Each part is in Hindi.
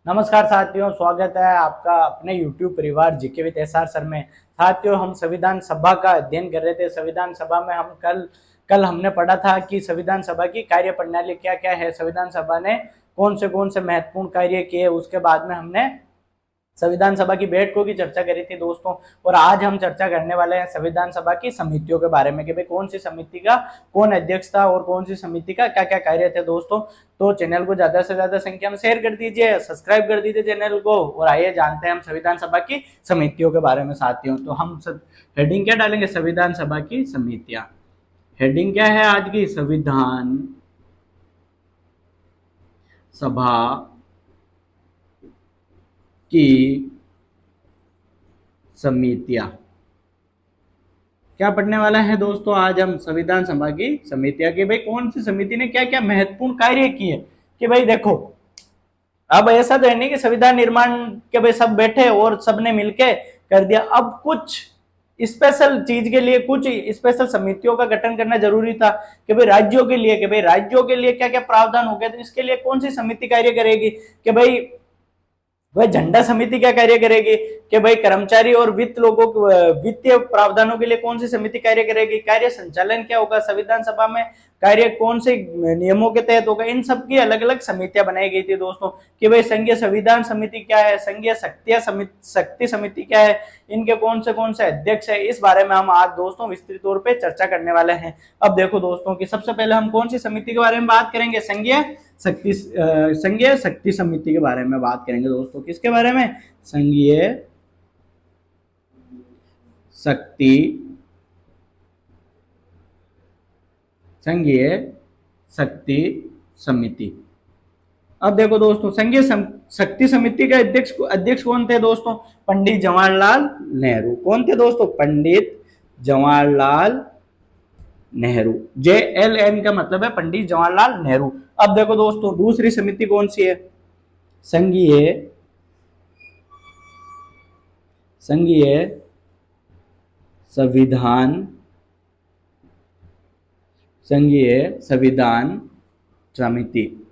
नमस्कार साथियों, स्वागत है आपका अपने YouTube परिवार जीके विद एसआर सर में। साथियों, हम संविधान सभा का अध्ययन कर रहे थे। संविधान सभा में हम कल हमने पढ़ा था कि संविधान सभा की कार्य प्रणाली क्या क्या है, संविधान सभा ने कौन से महत्वपूर्ण कार्य किए। उसके बाद में हमने संविधान सभा की बैठकों की चर्चा करी थी दोस्तों। और आज हम चर्चा करने वाले हैं संविधान सभा की समितियों के बारे में कि भाई कौन सी समिति का कौन अध्यक्ष था और कौन सी समिति का क्या क्या कार्य थे दोस्तों। तो चैनल को ज्यादा से ज्यादा संख्या में शेयर कर दीजिए, सब्सक्राइब कर दीजिए चैनल को। और आइए जानते हैं हम संविधान सभा की समितियों के बारे में साथियों। तो हम हेडिंग क्या डालेंगे? संविधान सभा की समितियां। हेडिंग क्या है आज की? संविधान सभा की समितियां। क्या पढ़ने वाला है दोस्तों आज हम? संविधान सभा की समितियां कि भाई कौन सी समिति ने क्या क्या महत्वपूर्ण कार्य किए। कि भाई देखो, अब ऐसा तो है नहीं कि संविधान निर्माण के भाई सब बैठे और सबने मिलके कर दिया। अब कुछ स्पेशल चीज के लिए कुछ स्पेशल समितियों का गठन करना जरूरी था कि भाई राज्यों के लिए, कि भाई राज्यों के लिए क्या क्या प्रावधान हो गए, तो इसके लिए कौन सी समिति कार्य करेगी। कि भाई वह झंडा समिति क्या कार्य करेगी। कि भाई कर्मचारी और वित्त लोगों वित्तीय प्रावधानों के लिए कौन सी समिति कार्य करेगी। कार्य संचालन क्या होगा संविधान सभा में, कार्य कौन से नियमों के तहत होगा। इन सब की अलग अलग समितियां बनाई गई थी दोस्तों। कि भाई संघीय संविधान समिति क्या है, संघीय शक्ति समिति क्या है, इनके कौन से अध्यक्ष है, इस बारे में हम आज दोस्तों विस्तृत तौर पर चर्चा करने वाले हैं। अब देखो दोस्तों कि सबसे पहले हम कौन सी समिति के बारे में बात करेंगे? संघीय शक्ति समिति के बारे में बात करेंगे दोस्तों। किसके बारे में? संघीय शक्ति समिति। अब देखो दोस्तों, संघीय शक्ति समिति के अध्यक्ष कौन थे दोस्तों? पंडित जवाहरलाल नेहरू। कौन थे दोस्तों? पंडित जवाहरलाल नेहरू। JLN का मतलब है पंडित जवाहरलाल नेहरू। अब देखो दोस्तों, दूसरी समिति कौन सी है? संघीय संविधान समिति।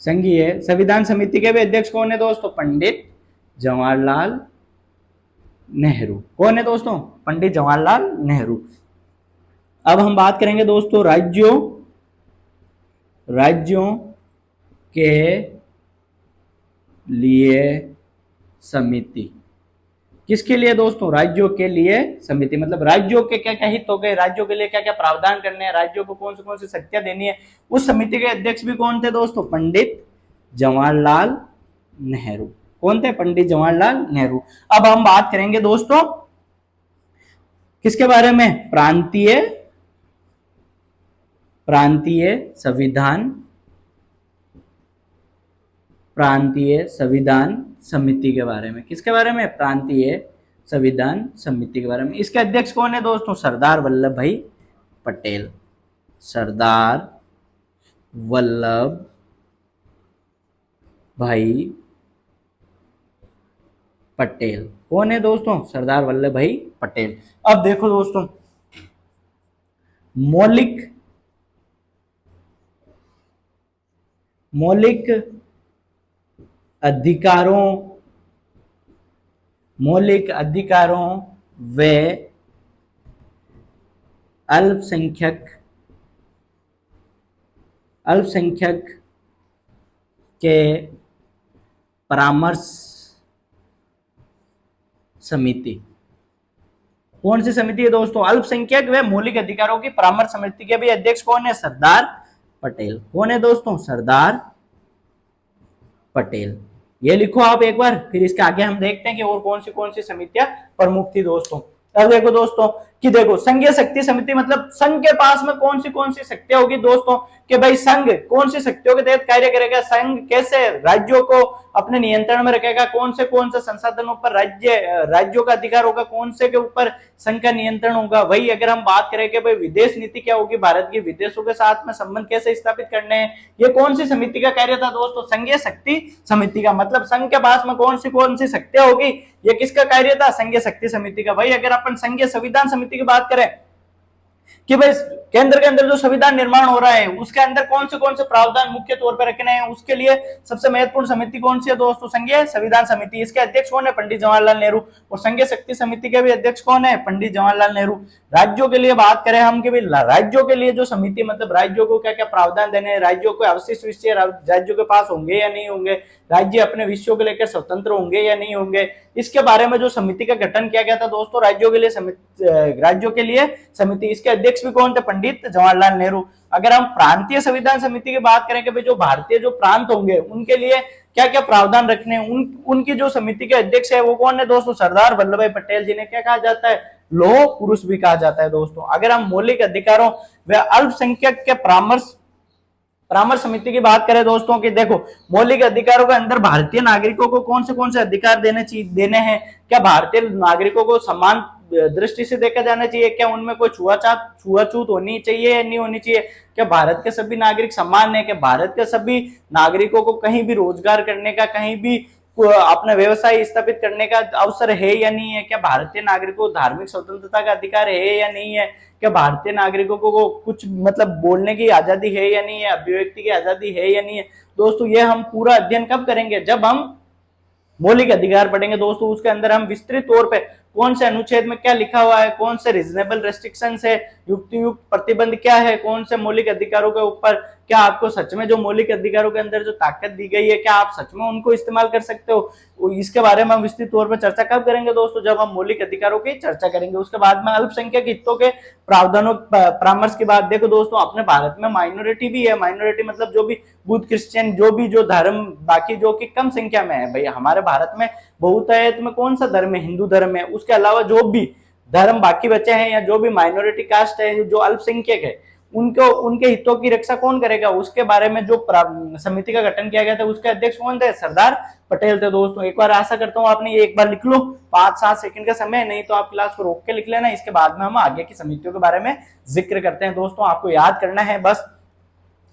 संघीय संविधान समिति के भी अध्यक्ष कौन है दोस्तों? पंडित जवाहरलाल नेहरू। कौन है दोस्तों? पंडित जवाहरलाल नेहरू। अब हम बात करेंगे दोस्तों राज्यों के लिए समिति। किसके लिए दोस्तों? राज्यों के लिए समिति। मतलब राज्यों के क्या क्या हित हो गए, राज्यों के लिए क्या क्या प्रावधान करने हैं, राज्यों को कौन सी शक्तियां देनी है। उस समिति के अध्यक्ष भी कौन थे दोस्तों? पंडित जवाहरलाल नेहरू। कौन थे? पंडित जवाहरलाल नेहरू। अब हम बात करेंगे दोस्तों किसके बारे में? प्रांतीय संविधान समिति के बारे में। किसके बारे में? प्रांतीय संविधान समिति के बारे में। इसके अध्यक्ष कौन है दोस्तों? सरदार वल्लभ भाई पटेल। सरदार वल्लभ भाई पटेल। कौन है दोस्तों? सरदार वल्लभ भाई पटेल। अब देखो दोस्तों, मौलिक अधिकारों व अल्पसंख्यक के परामर्श समिति। कौन सी समिति है दोस्तों? अल्पसंख्यक व मौलिक अधिकारों की परामर्श समिति के भी अध्यक्ष कौन है? सरदार पटेल। कौन है दोस्तों? सरदार पटेल। ये लिखो आप एक बार, फिर इसके आगे हम देखते हैं कि और कौन सी समितियां प्रमुख थी दोस्तों। अब देखो दोस्तों कि देखो संघीय शक्ति समिति मतलब संघ के पास में कौन सी शक्तियां होगी दोस्तों। कि भाई संघ कौन सी शक्तियों के तहत कार्य करेगा, संघ कैसे राज्यों को अपने नियंत्रण में रखेगा, कौन से संसाधनों पर राज्यों का अधिकार होगा, कौन से के ऊपर संघ का नियंत्रण होगा। वही अगर हम बात करें कि भाई विदेश नीति क्या होगी, भारत की विदेशों के साथ में संबंध कैसे स्थापित करने हैं, ये कौन सी समिति का कार्य था दोस्तों? संघीय शक्ति समिति का। मतलब संघ के पास में कौन सी शक्तियां होगी, ये किसका कार्य था? संघीय शक्ति समिति का। भाई अगर अपन संघीय संविधान समिति की बात करें कि भाई केंद्र के अंदर जो संविधान निर्माण हो रहा है उसके अंदर कौन से प्रावधान मुख्य तौर पर रखने हैं, उसके लिए सबसे महत्वपूर्ण समिति कौन सी है दोस्तों? संघीय संविधान समिति। इसके अध्यक्ष कौन है? पंडित जवाहरलाल नेहरू। और संघीय शक्ति समिति के भी अध्यक्ष कौन है? पंडित जवाहरलाल नेहरू। राज्यों के लिए बात करें हम कि भाई राज्यों के लिए जो समिति, मतलब राज्यों को क्या क्या प्रावधान देने हैं, राज्यों को अवशिष्ट विषय राज्यों के पास होंगे या नहीं होंगे, राज्य अपने विषयों को लेकर स्वतंत्र होंगे या नहीं होंगे, इसके बारे में जो समिति का गठन किया गया था दोस्तों, राज्यों के लिए समिति। इसके अध्यक्ष भी कौन थे? पंडित जवाहरलाल नेहरू। अगर हम प्रांतीय संविधान समिति की बात करें कि भाई जो भारतीय जो प्रांत होंगे उनके लिए क्या क्या प्रावधान रखने हैं, उनकी जो समिति के अध्यक्ष है वो कौन है दोस्तों? सरदार वल्लभ भाई पटेल, जिन्हें क्या कहा जाता है? लौह पुरुष भी कहा जाता है दोस्तों। अगर हम मौलिक अधिकारों व अल्पसंख्यक के परामर्श समिति की बात करें दोस्तों कि देखो मौलिक अधिकारों के अंदर भारतीय नागरिकों को कौन से अधिकार देने हैं, क्या भारतीय नागरिकों को समान दृष्टि से देखा जाना चाहिए, क्या उनमें कोई छुआछूत होनी चाहिए या नहीं होनी चाहिए, क्या भारत के सभी नागरिक समान है, क्या भारत के सभी नागरिकों को कहीं भी रोजगार करने का, कहीं भी अपना व्यवसाय स्थापित करने का अवसर है या नहीं है, क्या भारतीय नागरिकों को धार्मिक स्वतंत्रता का अधिकार है या नहीं है, क्या भारतीय नागरिकों को कुछ मतलब बोलने की आजादी है या नहीं है, अभिव्यक्ति की आजादी है या नहीं है। दोस्तों ये हम पूरा अध्ययन कब करेंगे? जब हम मौलिक अधिकार पढ़ेंगे दोस्तों। उसके अंदर हम विस्तृत तौर पे कौन से अनुच्छेद में क्या लिखा हुआ है, कौन से रीजनेबल रेस्ट्रिक्शंस है, युक्त प्रतिबंध क्या है, कौन से मौलिक अधिकारों के ऊपर, क्या आपको सच में जो मौलिक अधिकारों के अंदर जो ताकत दी गई है, क्या आप सच में उनको इस्तेमाल कर सकते हो, इसके बारे में हम विस्तृत तौर पर चर्चा कब करेंगे दोस्तों? जब हम मौलिक अधिकारों की चर्चा करेंगे। उसके बाद में अल्पसंख्यक हितों के प्रावधानों परामर्श की बात देखो दोस्तों, अपने भारत में माइनॉरिटी भी है। माइनॉरिटी मतलब जो भी बुद्ध क्रिश्चियन जो धर्म बाकी जो कि कम संख्या में है। भाई हमारे भारत में बहुतायत में कौन सा धर्म है? हिंदू धर्म है। उसके अलावा जो भी धर्म बाकी बचे हैं या जो भी माइनॉरिटी कास्ट है, जो अल्पसंख्यक है, उनके हितों की रक्षा कौन करेगा? उसके बारे में जो समिति का गठन किया गया था उसके अध्यक्ष कौन थे? सरदार पटेल थे दोस्तों। एक बार आशा करता हूँ आपने ये एक बार लिख लो, 5-7 सेकंड का समय, नहीं तो आप क्लास को रोक के लिख लेना। इसके बाद में हम आगे की समितियों के बारे में जिक्र करते हैं दोस्तों। आपको याद करना है बस,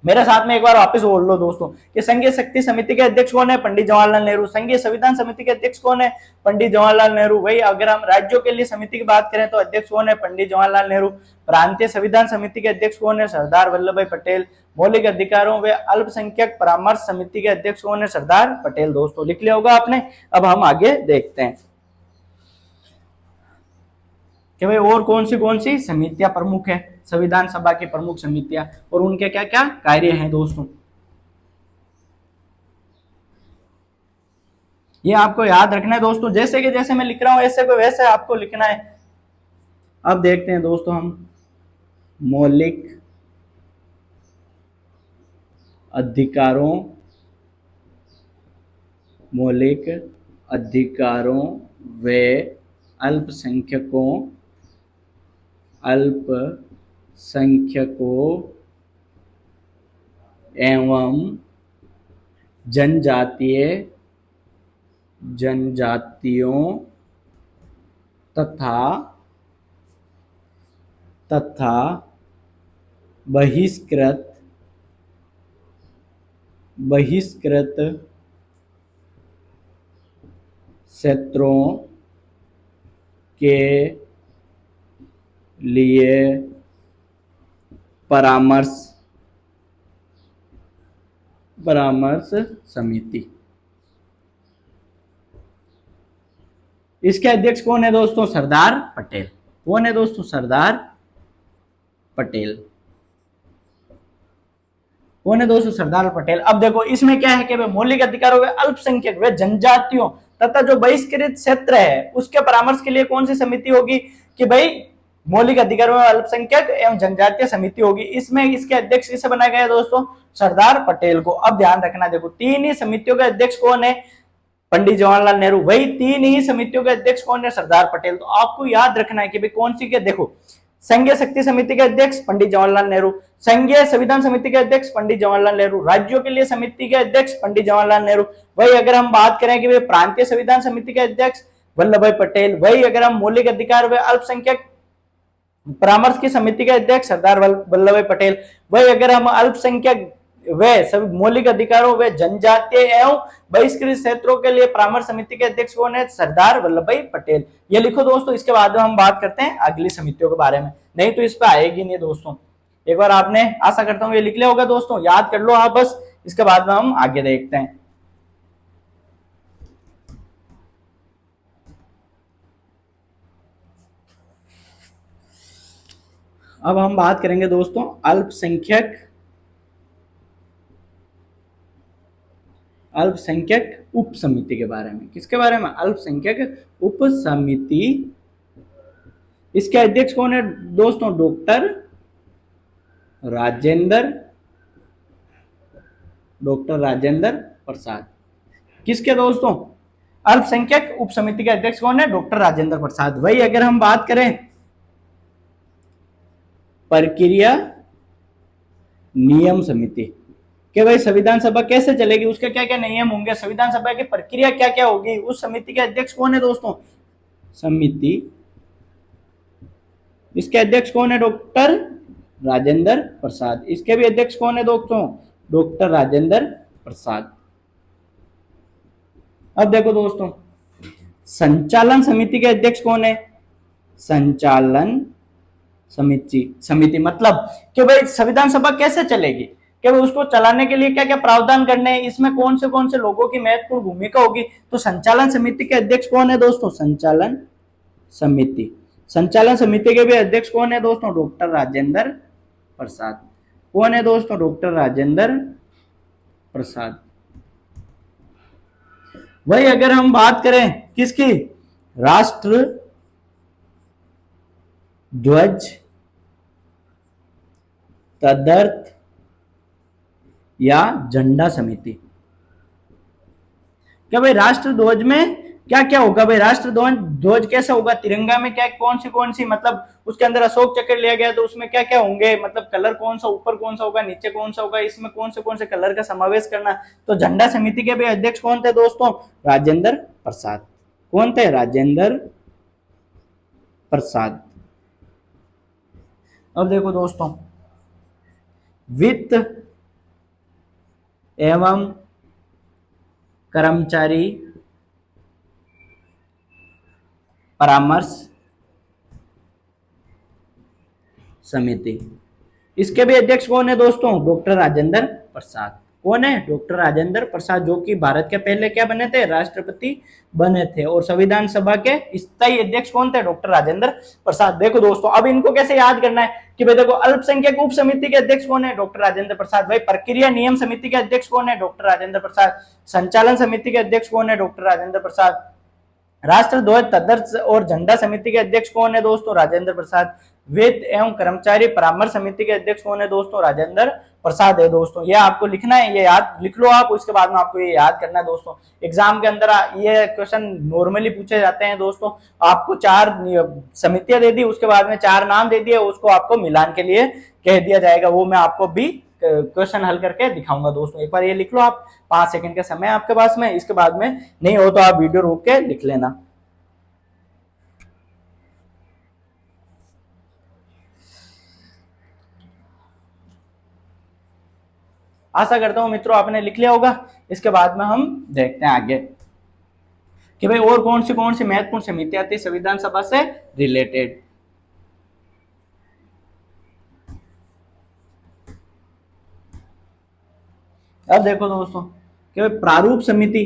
मेरे साथ में एक बार वापस बोल लो दोस्तों कि संघीय शक्ति समिति के अध्यक्ष कौन है? पंडित जवाहरलाल नेहरू। संघीय संविधान समिति के अध्यक्ष कौन है? पंडित जवाहरलाल नेहरू। वही अगर हम राज्यों के लिए समिति की बात करें तो अध्यक्ष कौन है? पंडित जवाहरलाल नेहरू। प्रांतीय संविधान समिति के अध्यक्ष कौन है? सरदार वल्लभ भाई पटेल। मौलिक अधिकारों व अल्पसंख्यक परामर्श समिति के अध्यक्ष कौन है? सरदार पटेल। दोस्तों लिख लिया होगा आपने। अब हम आगे देखते हैं कि भाई और कौन सी समितियां प्रमुख है, संविधान सभा की प्रमुख समितियां, और उनके क्या क्या कार्य हैं दोस्तों। ये आपको याद रखना है दोस्तों, जैसे मैं लिख रहा हूं ऐसे को वैसे आपको लिखना है। अब देखते हैं दोस्तों हम मौलिक अधिकारों व अल्पसंख्यकों एवं जनजातियों तथा बहिष्कृत क्षेत्रों के लिए परामर्श समिति। इसके अध्यक्ष कौन है दोस्तों? सरदार पटेल। कौन है दोस्तों? सरदार पटेल। कौन है दोस्तों? सरदार पटेल। अब देखो इसमें क्या है कि मौलिक अधिकारों के अल्पसंख्यक व जनजातियों तथा जो बहिष्कृत क्षेत्र है उसके परामर्श के लिए कौन सी समिति होगी? कि भाई मौलिक अधिकारों में अल्पसंख्यक एवं जनजातीय समिति होगी। इसमें इसके अध्यक्ष किसे बनाया गया दोस्तों? सरदार पटेल को। अब ध्यान रखना, देखो 3 ही समितियों के अध्यक्ष कौन है? पंडित जवाहरलाल नेहरू। वही 3 ही समितियों के अध्यक्ष कौन है? सरदार पटेल। तो आपको याद रखना है कि भाई कौन सी के, देखो संघीय शक्ति समिति के अध्यक्ष पंडित जवाहरलाल नेहरू, संघीय संविधान समिति के अध्यक्ष पंडित जवाहरलाल नेहरू, राज्यों के लिए समिति के अध्यक्ष पंडित जवाहरलाल नेहरू। वही अगर हम बात करें कि प्रांतीय संविधान समिति के अध्यक्ष वल्लभ भाई पटेल। वही अगर हम मौलिक अधिकार व अल्पसंख्यक परामर्श की समिति के अध्यक्ष सरदार वल्लभ भाई पटेल। वही अगर हम अल्पसंख्यक वे सभी मौलिक अधिकारों व जनजातीय एवं बहिष्कृत क्षेत्रों के लिए परामर्श समिति के अध्यक्ष कौन है? सरदार वल्लभ भाई पटेल। ये लिखो दोस्तों, इसके बाद में हम बात करते हैं अगली समितियों के बारे में, नहीं तो इस पे आएगी नहीं दोस्तों। एक बार आपने, आशा करता हूं ये लिख लिया होगा दोस्तों, याद कर लो आप बस, इसके बाद में हम आगे देखते हैं। अब हम बात करेंगे दोस्तों अल्पसंख्यक उप समिति के बारे में। किसके बारे में? अल्पसंख्यक उप समिति। इसके अध्यक्ष कौन है दोस्तों? डॉक्टर राजेंद्र प्रसाद। किसके दोस्तों? अल्पसंख्यक उप समिति के अध्यक्ष कौन है? डॉक्टर राजेंद्र प्रसाद। वही अगर हम बात करें प्रक्रिया नियम समिति कि भाई संविधान सभा कैसे चलेगी, उसके क्या क्या नियम होंगे, संविधान सभा की प्रक्रिया क्या क्या होगी, उस समिति के अध्यक्ष कौन है दोस्तों? समिति, इसके अध्यक्ष कौन है? डॉक्टर राजेंद्र प्रसाद। इसके भी अध्यक्ष कौन है दोस्तों? डॉक्टर राजेंद्र प्रसाद। अब देखो दोस्तों, संचालन समिति के अध्यक्ष कौन है? संचालन समिति मतलब कि भाई संविधान सभा कैसे चलेगी, कि भाई उसको चलाने के लिए क्या क्या प्रावधान करने हैं, इसमें कौन से लोगों की महत्वपूर्ण भूमिका होगी। तो संचालन समिति के अध्यक्ष कौन है दोस्तों? संचालन समिति के भी अध्यक्ष कौन है दोस्तों? डॉक्टर राजेंद्र प्रसाद। कौन है दोस्तों? डॉक्टर राजेंद्र प्रसाद। वही अगर हम बात करें किसकी? राष्ट्र ध्वज तदर्थ या झंडा समिति। क्या भाई राष्ट्र ध्वज में क्या क्या होगा? भाई राष्ट्र ध्वज कैसा होगा? तिरंगा में क्या कौन सी मतलब उसके अंदर अशोक चक्र लिया गया, तो उसमें क्या क्या होंगे, मतलब कलर कौन सा, ऊपर कौन सा होगा, नीचे कौन सा होगा, इसमें कौन से कलर का समावेश करना। तो झंडा समिति के भी अध्यक्ष कौन थे दोस्तों? राजेंद्र प्रसाद। कौन थे? राजेंद्र प्रसाद। अब देखो दोस्तों, वित्त एवं कर्मचारी परामर्श समिति, इसके भी अध्यक्ष कौन है दोस्तों? डॉक्टर राजेंद्र प्रसाद। कौन है? डॉक्टर राजेंद्र प्रसाद, जो कि भारत के पहले क्या बने थे? राष्ट्रपति बने थे। और संविधान सभा के स्थायी अध्यक्ष कौन थे? डॉक्टर राजेंद्र प्रसाद। देखो दोस्तों, अब इनको कैसे याद करना है कि भाई देखो, अल्पसंख्यक उप समिति के अध्यक्ष कौन है? डॉक्टर राजेंद्र प्रसाद। भाई प्रक्रिया नियम समिति के अध्यक्ष कौन है? डॉक्टर राजेंद्र प्रसाद। संचालन समिति के अध्यक्ष कौन है? डॉक्टर राजेंद्र प्रसाद। राष्ट्र ध्वज तदर्थ और झंडा समिति के अध्यक्ष कौन है दोस्तों? राजेंद्र प्रसाद। वित्त एवं कर्मचारी परामर्श समिति के अध्यक्ष कौन है दोस्तों? राजेंद्र प्रसाद है दोस्तों। ये आपको लिखना है, ये याद लिख लो आप, उसके बाद में आपको ये याद करना है दोस्तों। एग्जाम के अंदर ये क्वेश्चन नॉर्मली पूछे जाते हैं दोस्तों। आपको 4 समितियां दे दी, उसके बाद में 4 नाम दे दिए, उसको आपको मिलान के लिए कह दिया जाएगा। वो मैं आपको भी क्वेश्चन हल करके दिखाऊंगा दोस्तों। एक बार ये लिख लो आप, 5 सेकंड का समय आपके पास में। इसके बाद में नहीं हो तो आप वीडियो रोक के लिख लेना। आशा करता हूं मित्रों आपने लिख लिया होगा। इसके बाद में हम देखते हैं आगे कि भाई और कौन सी महत्वपूर्ण समितियां थी संविधान सभा से रिलेटेड। अब देखो दोस्तों कि भाई प्रारूप समिति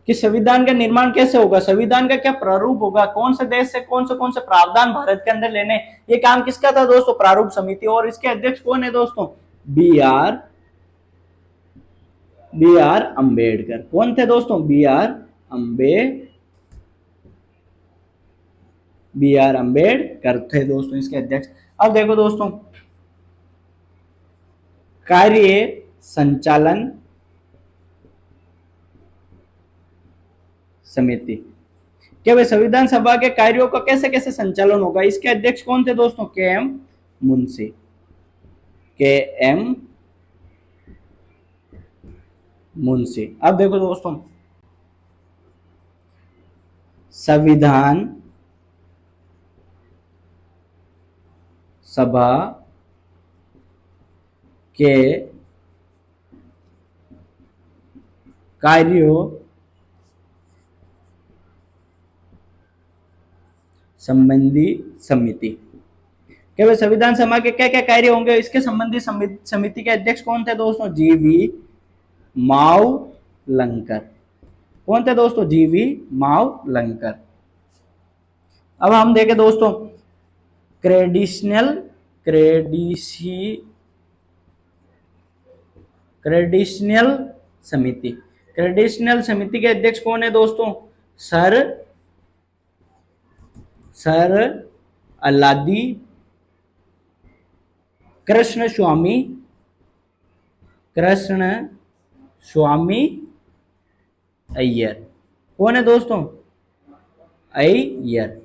कि संविधान का निर्माण कैसे होगा, संविधान का क्या प्रारूप होगा, कौन से देश से कौन से प्रावधान भारत के अंदर लेने, ये काम किसका था दोस्तों? प्रारूप समिति। और इसके अध्यक्ष कौन है दोस्तों? B R Ambedkar. कौन थे दोस्तों? बी आर अंबेडकर थे दोस्तों इसके अध्यक्ष। अब देखो दोस्तों, कार्य संचालन समिति क्या भाई संविधान सभा के कार्यों का कैसे कैसे संचालन होगा, इसके अध्यक्ष कौन थे दोस्तों? के एम मुंशी। अब देखो दोस्तों, संविधान सभा के कार्यों संबंधी समिति। क्या भाई संविधान सभा के क्या क्या कार्य होंगे, इसके संबंधी समिति के अध्यक्ष कौन थे दोस्तों? जीवी मावलंकर। कौन थे दोस्तों? जीवी मावलंकर। अब हम देखें दोस्तों क्रेडिशनल समिति। क्रेडिशनल समिति के अध्यक्ष कौन है दोस्तों? सर अल्लादी कृष्ण स्वामी अय्यर। कौन है दोस्तों? अय्यर।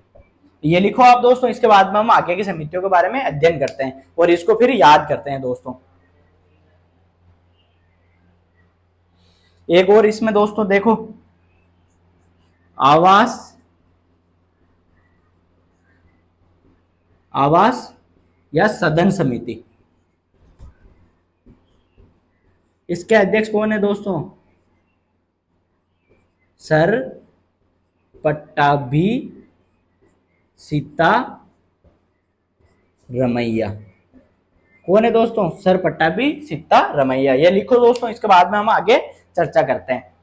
ये लिखो आप दोस्तों, इसके बाद में हम आगे की समितियों के बारे में अध्ययन करते हैं और इसको फिर याद करते हैं दोस्तों। एक और इसमें दोस्तों देखो, आवास या सदन समिति। इसके अध्यक्ष कौन है दोस्तों? सर पट्टाभी सीतारमैया। कौन है दोस्तों? सर पट्टाभी सीतारमैया। ये लिखो दोस्तों, इसके बाद में हम आगे चर्चा करते हैं।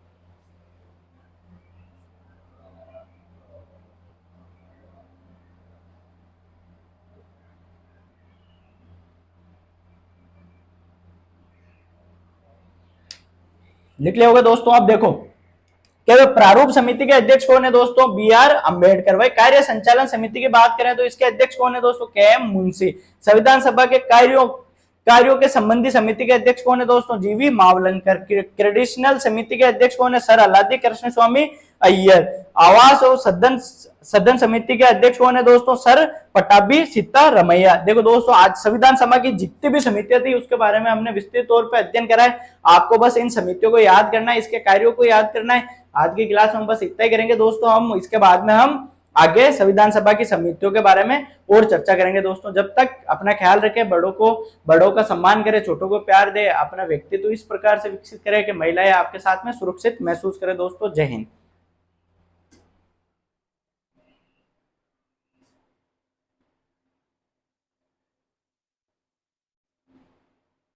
लिख लिया होगा दोस्तों। आप देखो क्या प्रारूप समिति के अध्यक्ष कौन है दोस्तों? B R Ambedkar. भाई कार्य संचालन समिति की बात करें तो इसके अध्यक्ष कौन है दोस्तों? के एम मुंशी। संविधान सभा के कार्यों के संबंधी समिति के अध्यक्ष कौन है दोस्तों? जीवी मावलंकर। क्रेडिशनल समिति के अध्यक्ष कौन है? सर अल्लादी कृष्ण स्वामी अय्यर। आवास और सदन समिति के अध्यक्ष कौन है दोस्तों? सर पट्टाभी सीतारमैया। देखो दोस्तों, आज संविधान सभा की जितनी भी समितियां थी उसके बारे में हमने विस्तृत तौर पर अध्ययन करा है। आपको बस इन समितियों को याद करना है, इसके कार्यों को याद करना है। आज की क्लास में हम बस इतना ही करेंगे दोस्तों। हम इसके बाद में हम आगे संविधान सभा की समितियों के बारे में और चर्चा करेंगे दोस्तों। जब तक अपना ख्याल रखें, बड़ों का सम्मान करें, छोटों को प्यार दे, अपना व्यक्तित्व इस प्रकार से विकसित करें कि महिलाएं आपके साथ में सुरक्षित महसूस करें दोस्तों। जय हिंद।